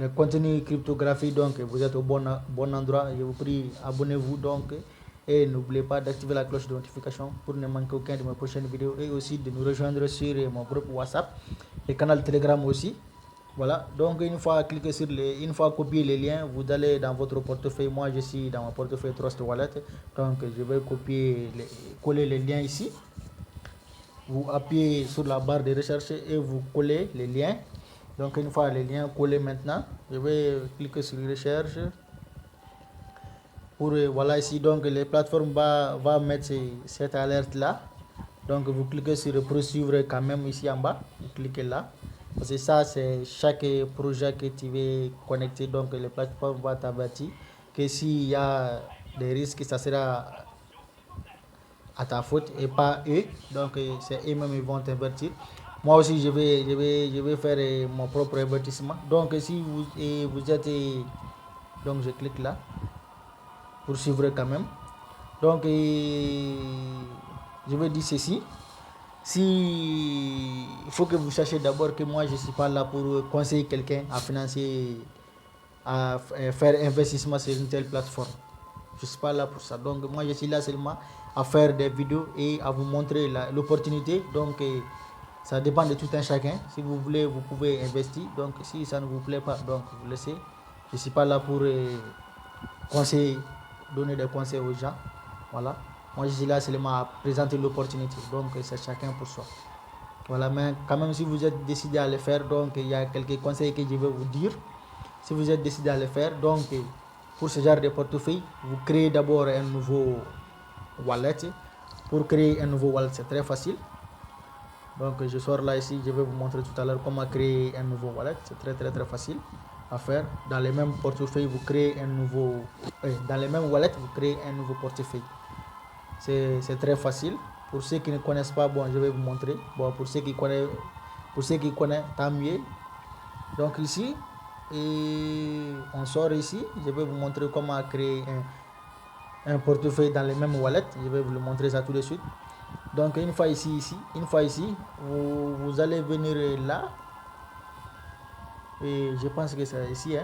le contenu cryptographie. Donc vous êtes au bon endroit. Je vous prie, abonnez-vous donc et n'oubliez pas d'activer la cloche de notification pour ne manquer aucun de mes prochaines vidéos et aussi de nous rejoindre sur mon groupe WhatsApp et canal Telegram aussi. Voilà, donc une fois cliqué sur une fois copié les liens, vous allez dans votre portefeuille. Moi je suis dans mon portefeuille Trust Wallet, donc je vais coller les liens ici. Vous appuyez sur la barre de recherche et vous collez les liens. Donc une fois les liens collés maintenant, je vais cliquer sur recherche. Voilà ici, donc les plateformes va mettre cette alerte là. Donc vous cliquez sur poursuivre quand même ici en bas, vous cliquez là. Parce que ça c'est chaque projet que tu veux connecter, donc les plateformes vont t'avertir que s'il y a des risques, ça sera à ta faute et pas eux. Donc c'est eux-mêmes qui vont t'avertir. Moi aussi je vais faire mon propre avertissement. Donc si vous êtes, donc je clique là pour suivre quand même. Donc je vais dire ceci. Si il faut que vous sachiez d'abord que moi je ne suis pas là pour conseiller quelqu'un à financer, à faire investissement sur une telle plateforme. Je ne suis pas là pour ça. Donc moi je suis là seulement à faire des vidéos et à vous montrer l'opportunité. Donc ça dépend de tout un chacun. Si vous voulez, vous pouvez investir. Donc si ça ne vous plaît pas, donc vous laissez. Je ne suis pas là pour donner des conseils aux gens. Voilà. Moi je suis là seulement à présenter l'opportunité. Donc c'est chacun pour soi. Voilà, mais quand même si vous êtes décidé à le faire, donc il y a quelques conseils que je vais vous dire. Si vous êtes décidé à le faire, donc pour ce genre de portefeuille, vous créez d'abord un nouveau wallet. Pour créer un nouveau wallet, c'est très facile. Donc je sors là ici, je vais vous montrer tout à l'heure comment créer un nouveau wallet. C'est très facile à faire. Dans les mêmes portefeuilles, vous créez un nouveau... dans les mêmes wallets, vous créez un nouveau portefeuille. C'est très facile. Pour ceux qui ne connaissent pas, bon, je vais vous montrer. Bon, pour ceux qui connaissent, tant mieux. Donc ici, on sort ici. Je vais vous montrer comment créer un portefeuille dans les mêmes wallets. Je vais vous le montrer ça tout de suite. Donc une fois ici, vous allez venir là. Et je pense que c'est ici.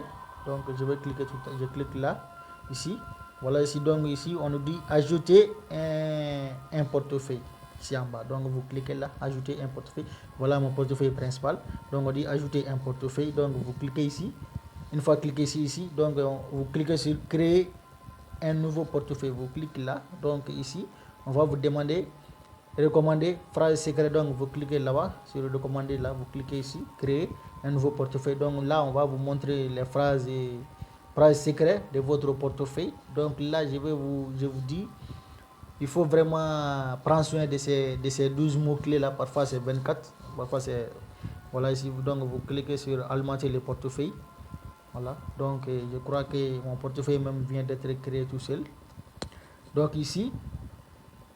Donc je vais cliquer je clique là, ici. Voilà ici, donc ici on nous dit ajouter un portefeuille ici en bas. Donc vous cliquez là, ajouter un portefeuille. Voilà mon portefeuille principal. Donc on dit ajouter un portefeuille. Donc vous cliquez ici. Une fois cliqué ici, donc vous cliquez sur créer un nouveau portefeuille. Vous cliquez là. Donc ici, on va vous demander recommander phrase secrète. Donc vous cliquez là-bas sur le recommander là. Vous cliquez ici, créer un nouveau portefeuille. Donc là, on va vous montrer les phrases secrètes de votre portefeuille. Donc là, je vous dis, il faut vraiment prendre soin de ces 12 mots-clés là. Parfois, c'est 24. Parfois, c'est... Voilà, ici, donc vous cliquez sur alimenter le portefeuille. Voilà, donc je crois que mon portefeuille même vient d'être créé tout seul. Donc ici,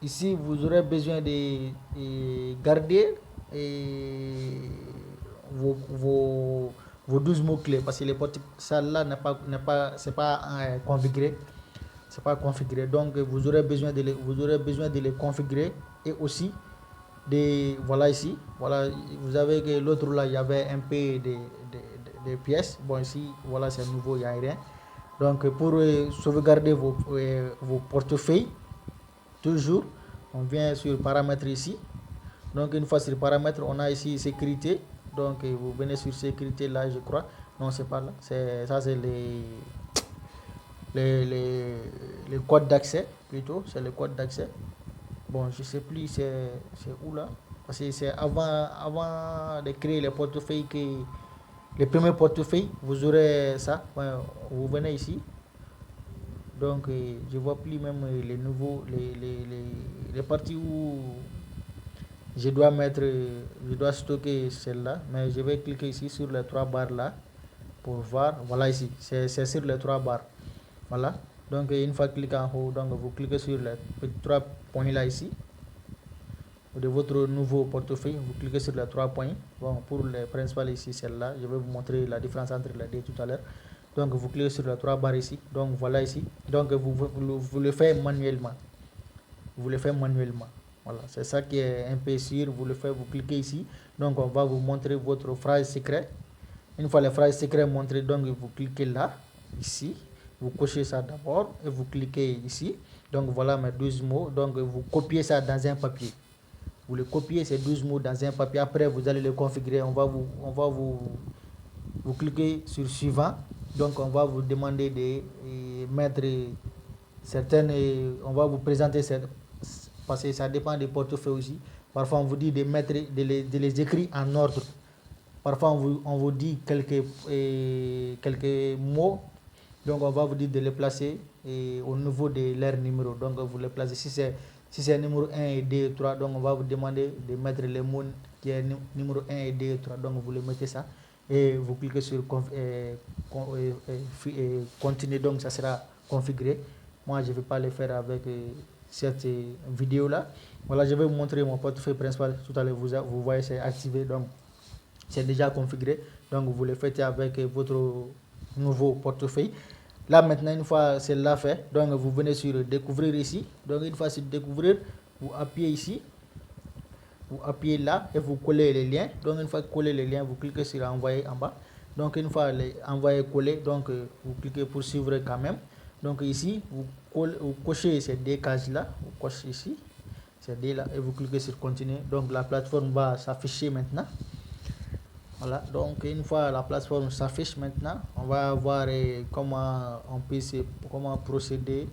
vous aurez besoin de garder vos 12 mots-clés parce que celle-là c'est pas configuré. C'est pas configuré. Donc vous aurez besoin de les configurer et aussi voilà ici. Voilà, vous avez que l'autre là, il y avait un peu de pièces. Bon ici, voilà, c'est nouveau, il n'y a rien. Donc pour sauvegarder vos portefeuilles, toujours, on vient sur paramètres ici. Donc une fois sur paramètres, on a ici sécurité. Donc vous venez sur sécurité là, je crois. Non, c'est pas là. Ça c'est les codes d'accès plutôt. C'est le code d'accès. Bon, je sais plus c'est où là. Parce que c'est avant de créer les portefeuilles les premiers portefeuilles, vous aurez ça. Vous venez ici. Donc je vois plus même les nouveaux, les parties où je dois stocker celle-là. Mais je vais cliquer ici sur les 3 barres là pour voir. Voilà ici, c'est sur les 3 barres. Voilà. Donc une fois cliqué en haut, donc vous cliquez sur les petits 3 points là ici de votre nouveau portefeuille. Vous cliquez sur les 3 points. Bon, pour les principales ici, celle-là, je vais vous montrer la différence entre les deux tout à l'heure. Donc vous cliquez sur les 3 barres ici. Donc voilà ici. Donc vous le faites manuellement. Vous le faites manuellement. Voilà, c'est ça qui est un peu sûr. Vous cliquez ici. Donc on va vous montrer votre phrase secrète. Une fois les phrases secrets montrées, donc vous cliquez là, ici, vous cochez ça d'abord et vous cliquez ici. Donc voilà mes 12 mots. Donc vous copiez ça dans un papier. Vous les copiez ces 12 mots dans un papier. Après vous allez les configurer. Vous cliquez sur suivant. Donc on va vous demander de mettre certaines. On va vous présenter parce que ça dépend des portefeuilles aussi. Parfois on vous dit de mettre de les écrire en ordre. Parfois on vous dit quelques mots. Donc on va vous dire de les placer au niveau de leur numéro. Donc vous les placez. Si c'est numéro 1 et 2 et 3, donc on va vous demander de mettre les mots qui est numéro 1 et 2 et 3. Donc vous les mettez ça. Et vous cliquez sur continuer. Donc ça sera configuré. Moi je ne vais pas le faire avec cette vidéo là. Voilà, je vais vous montrer mon portefeuille principal. Tout à l'heure vous voyez c'est activé. Donc c'est déjà configuré. Donc vous le faites avec votre nouveau portefeuille. Là maintenant, une fois c'est là fait, donc vous venez sur découvrir ici. Donc une fois sur découvrir, vous appuyez ici, vous appuyez là et vous collez les liens. Donc une fois collé les liens, vous cliquez sur envoyer en bas. Donc une fois les envoyer collé, donc vous cliquez pour suivre quand même. Donc ici vous cochez ces deux cases là, vous cochez ici ces deux là et vous cliquez sur continuer. Donc la plateforme va s'afficher maintenant. Voilà, donc une fois la plateforme s'affiche maintenant, on va voir comment procéder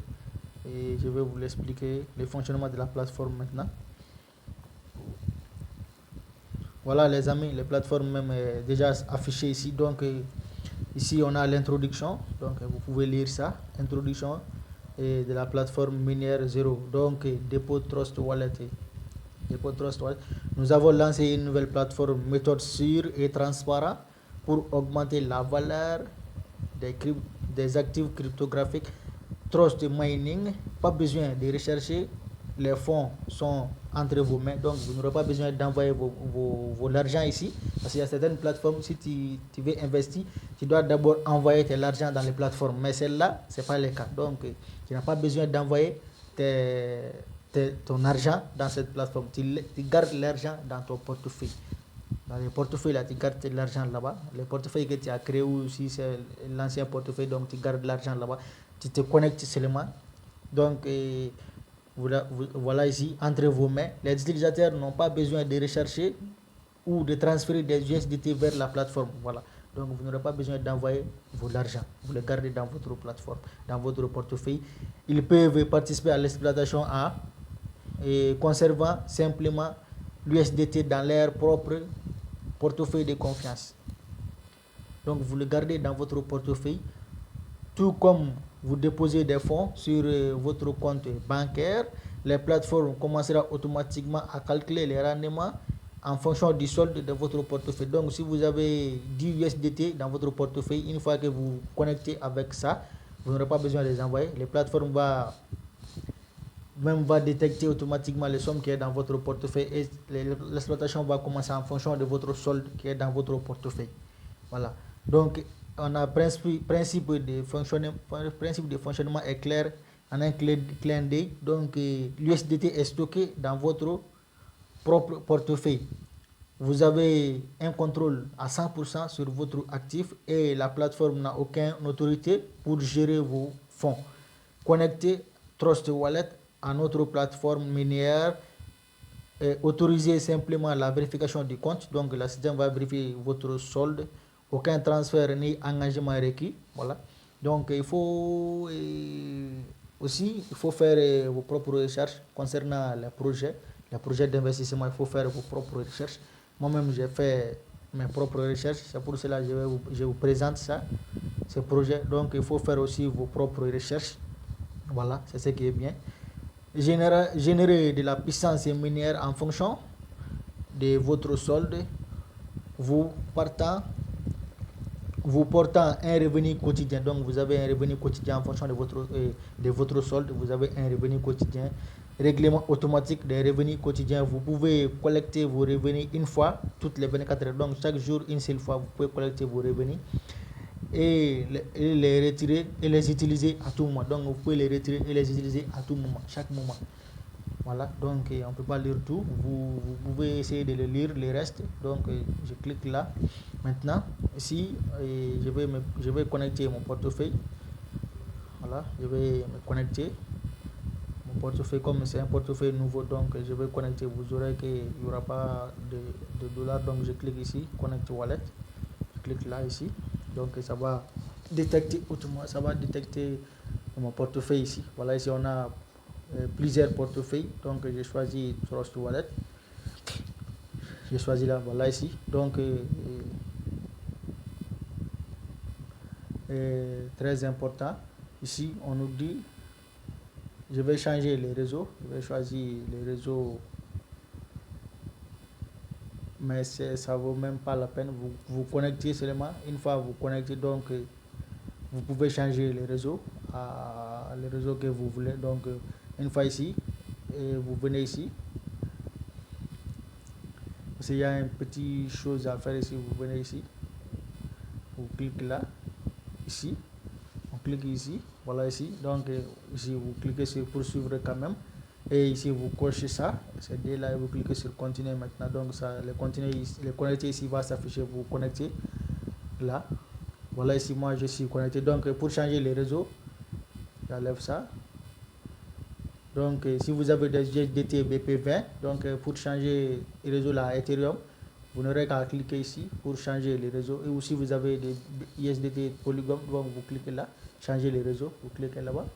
et je vais vous l'expliquer, le fonctionnement de la plateforme maintenant. Voilà les amis, les plateformes même est déjà affichées ici. Donc ici on a l'introduction, donc vous pouvez lire ça, introduction de la plateforme minière 0, donc dépôt Trust Wallet. Nous avons lancé une nouvelle plateforme méthode sûre et transparente pour augmenter la valeur des actifs cryptographiques. Trust Mining, pas besoin de rechercher, les fonds sont entre vos mains, donc vous n'aurez pas besoin d'envoyer l'argent ici, parce qu'il y a certaines plateformes, si tu veux investir, tu dois d'abord envoyer l'argent dans les plateformes, mais celle-là, ce n'est pas le cas, donc tu n'as pas besoin d'envoyer ton argent dans cette plateforme. Tu gardes l'argent dans ton portefeuille. Dans les portefeuilles là, tu gardes l'argent là-bas. Les portefeuilles que tu as créés ou si c'est l'ancien portefeuille, donc tu gardes l'argent là-bas. Tu te connectes seulement. Donc voilà ici, entre vos mains. Les utilisateurs n'ont pas besoin de rechercher ou de transférer des USDT vers la plateforme. Voilà. Donc vous n'aurez pas besoin d'envoyer l'argent. Vous le gardez dans votre plateforme, dans votre portefeuille. Ils peuvent participer à l'exploitation et conservant simplement l'USDT dans leur propre portefeuille de confiance. Donc vous le gardez dans votre portefeuille, tout comme vous déposez des fonds sur votre compte bancaire. Les plateformes commenceront automatiquement à calculer les rendements en fonction du solde de votre portefeuille. Donc si vous avez 10 USDT dans votre portefeuille, une fois que vous connectez avec ça, vous n'aurez pas besoin de les envoyer. Les plateformes va détecter automatiquement les sommes qui est dans votre portefeuille et l'exploitation va commencer en fonction de votre solde qui est dans votre portefeuille. Voilà. Donc on a principe de fonctionnement est clair en un clin d'œil. Donc l'USDT est stocké dans votre propre portefeuille. Vous avez un contrôle à 100% sur votre actif et la plateforme n'a aucune autorité pour gérer vos fonds. Connectez Trust Wallet à notre plateforme minière. Autorisez simplement la vérification du compte. Donc le système va vérifier votre solde. Aucun transfert ni engagement requis. Voilà. Donc il faut faire vos propres recherches concernant les projets d'investissement. Il faut faire vos propres recherches. Moi-même j'ai fait mes propres recherches. C'est pour cela que je vous présente ça, ces projets. Donc il faut faire aussi vos propres recherches. Voilà, c'est ce qui est bien. Générer de la puissance minière en fonction de votre solde, vous portant un revenu quotidien. Donc vous avez un revenu quotidien en fonction de votre solde. Vous avez un revenu quotidien. Règlement automatique des revenus quotidiens. Vous pouvez collecter vos revenus une fois toutes les 24 heures. Donc chaque jour, une seule fois, vous pouvez collecter vos revenus et les retirer et les utiliser à tout moment. Donc vous pouvez les retirer et les utiliser à tout moment, chaque moment. Voilà, donc on ne peut pas lire tout. Vous pouvez essayer de le lire, les restes. Donc je clique là. Maintenant, ici, je vais connecter mon portefeuille. Voilà, je vais me connecter. Mon portefeuille, comme c'est un portefeuille nouveau, donc je vais connecter. Vous aurez qu'il n'y aura pas de dollars. Donc je clique ici, connect wallet. Je clique là, ici. Donc ça va détecter mon portefeuille ici. Voilà, ici on a plusieurs portefeuilles. Donc j'ai choisi Trust Wallet. J'ai choisi là, voilà ici. Donc très important. Ici on nous dit, je vais changer les réseaux. Je vais choisir les réseaux, mais ça vaut même pas la peine. Vous connectez seulement. Une fois vous connectez, donc vous pouvez changer les réseaux à les réseaux que vous voulez. Donc une fois ici, et vous venez ici. Parce qu'il y a une petite chose à faire ici. Vous venez ici, vous cliquez là, ici, on clique ici, voilà ici. Donc ici vous cliquez sur poursuivre quand même, et ici vous cochez ça, c'est dès là vous cliquez sur continuer maintenant. Donc ça, le connecter ici va s'afficher. Vous connectez là, voilà ici, moi je suis connecté. Donc pour changer les réseaux, j'enlève ça. Donc si vous avez des USDT BP20, donc pour changer les réseaux là Ethereum, vous n'aurez qu'à cliquer ici pour changer les réseaux. Et aussi vous avez des USDT Polygon, donc vous cliquez là, changer les réseaux, vous cliquez là-bas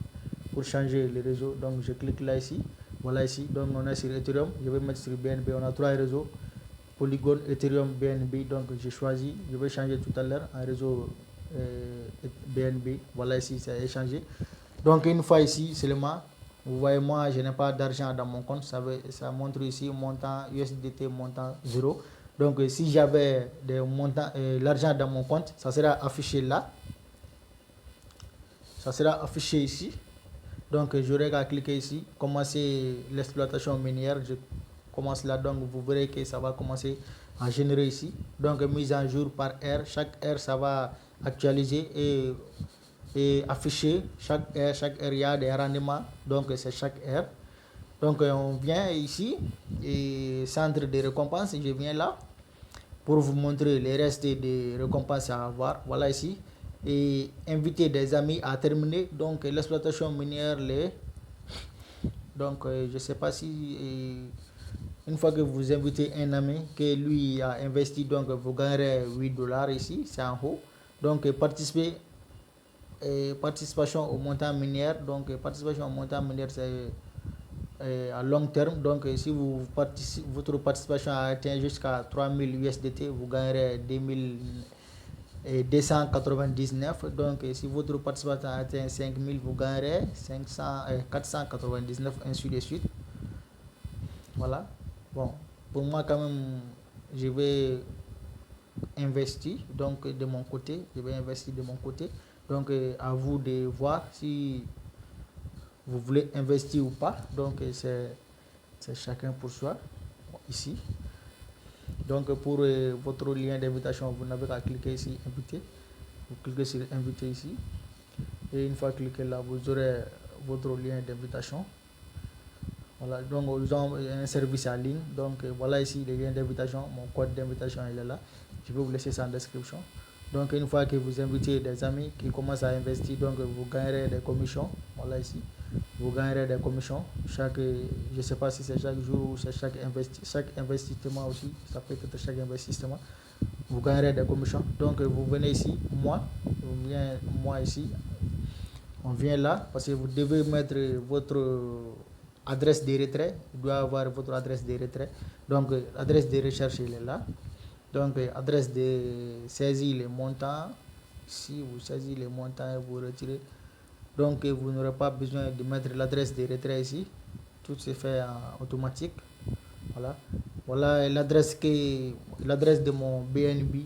pour changer les réseaux. Donc je clique là ici, voilà ici. Donc on est sur Ethereum, je vais mettre sur BNB. On a 3 réseaux, Polygon, Ethereum, BNB. Donc j'ai choisi, je vais changer tout à l'heure un réseau BNB. Voilà ici, ça a changé. Donc une fois ici seulement, vous voyez, moi je n'ai pas d'argent dans mon compte. Ça montre ici montant USDT, montant 0. Donc si j'avais des montants, l'argent dans mon compte, ça sera affiché là. Ça sera affiché ici. Donc j'aurai qu'à cliquer ici, commencer l'exploitation minière. Je commence là, donc vous verrez que ça va commencer à générer ici. Donc mise en jour par heure. Chaque heure ça va actualiser et afficher chaque heure il y a des rendements. Donc c'est chaque heure. Donc on vient ici et centre de récompense. Je viens là pour vous montrer les restes des récompenses à avoir. Voilà ici. Et inviter des amis à terminer. Donc l'exploitation minière, donc je ne sais pas si une fois que vous invitez un ami que lui a investi, donc vous gagnerez 8 dollars ici, c'est en haut. Donc participation au montant minière. Donc participation au montant minière, c'est à long terme. Donc si votre participation a atteint jusqu'à 3000 USDT, vous gagnerez 2299. Donc si votre participation a atteint 5000, vous gagnerez 499, ainsi de suite. Voilà. Bon, pour moi quand même, je vais investir. Donc de mon côté, je vais investir de mon côté. Donc à vous de voir si vous voulez investir ou pas. Donc c'est chacun pour soi. Bon, ici. Donc pour votre lien d'invitation, vous n'avez qu'à cliquer ici, inviter. Vous cliquez sur inviter ici. Et une fois cliqué là, vous aurez votre lien d'invitation. Voilà, donc nous avons un service en ligne. Donc voilà ici le lien d'invitation. Mon code d'invitation il est là. Je vais vous laisser ça en description. Donc une fois que vous invitez des amis qui commencent à investir, donc vous gagnerez des commissions. Voilà ici. Vous gagnerez des commissions chaque, je ne sais pas si c'est chaque jour ou c'est chaque investissement aussi. Ça peut être chaque investissement. Vous gagnerez des commissions. Donc vous venez ici, moi ici. On vient là parce que vous devez mettre votre adresse de retrait. Il doit avoir votre adresse de retrait. Donc adresse de recherche il est là. Donc adresse de saisie les montants. Si vous saisissez les montants et vous retirez, donc vous n'aurez pas besoin de mettre l'adresse de retrait ici. Tout se fait en automatique. Voilà. Voilà l'adresse de mon BNB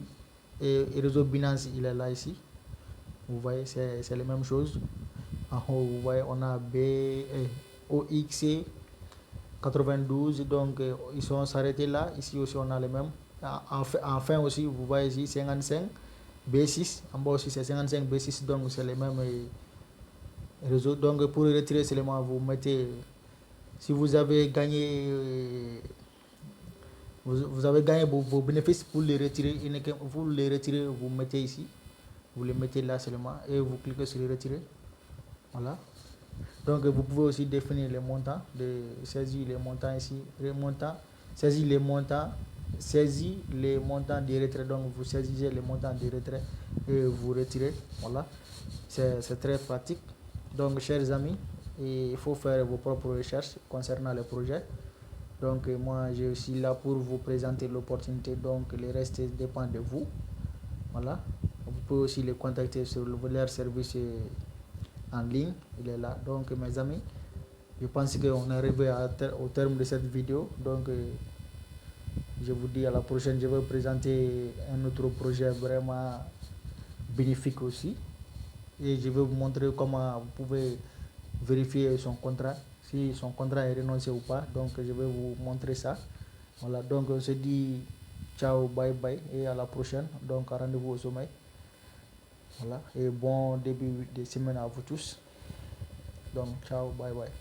et réseau Binance, il est là ici. Vous voyez, c'est la même chose. En haut, vous voyez, on a OXC 92. Donc ils sont s'arrêtés là. Ici aussi on a les mêmes. Enfin aussi, vous voyez ici 55 B6. En bas aussi c'est 55 B6. Donc c'est les mêmes réseaux. Donc pour retirer seulement, vous mettez Si vous avez gagné, vous avez gagné vos bénéfices, pour les retirer, vous les retirez, vous mettez ici, vous les mettez là seulement et vous cliquez sur les retirer. Voilà. Donc vous pouvez aussi définir les montants, saisir les montants ici, saisir les montants des retraits. Donc vous saisissez les montants des retraits et vous retirez. Voilà, c'est très pratique. Donc chers amis, il faut faire vos propres recherches concernant les projets. Donc moi je suis là pour vous présenter l'opportunité, donc le reste dépend de vous. Voilà, vous pouvez aussi les contacter sur leur service en ligne, il est là. Donc mes amis, je pense qu'on est arrivé au terme de cette vidéo. Donc je vous dis à la prochaine. Je vais présenter un autre projet vraiment bénéfique aussi, et je vais vous montrer comment vous pouvez vérifier son contrat, si son contrat est renoncé ou pas. Donc je vais vous montrer ça. Voilà, donc on se dit ciao, bye bye et à la prochaine. Donc rendez-vous au sommet. Voilà, et bon début de semaine à vous tous. Donc ciao, bye bye.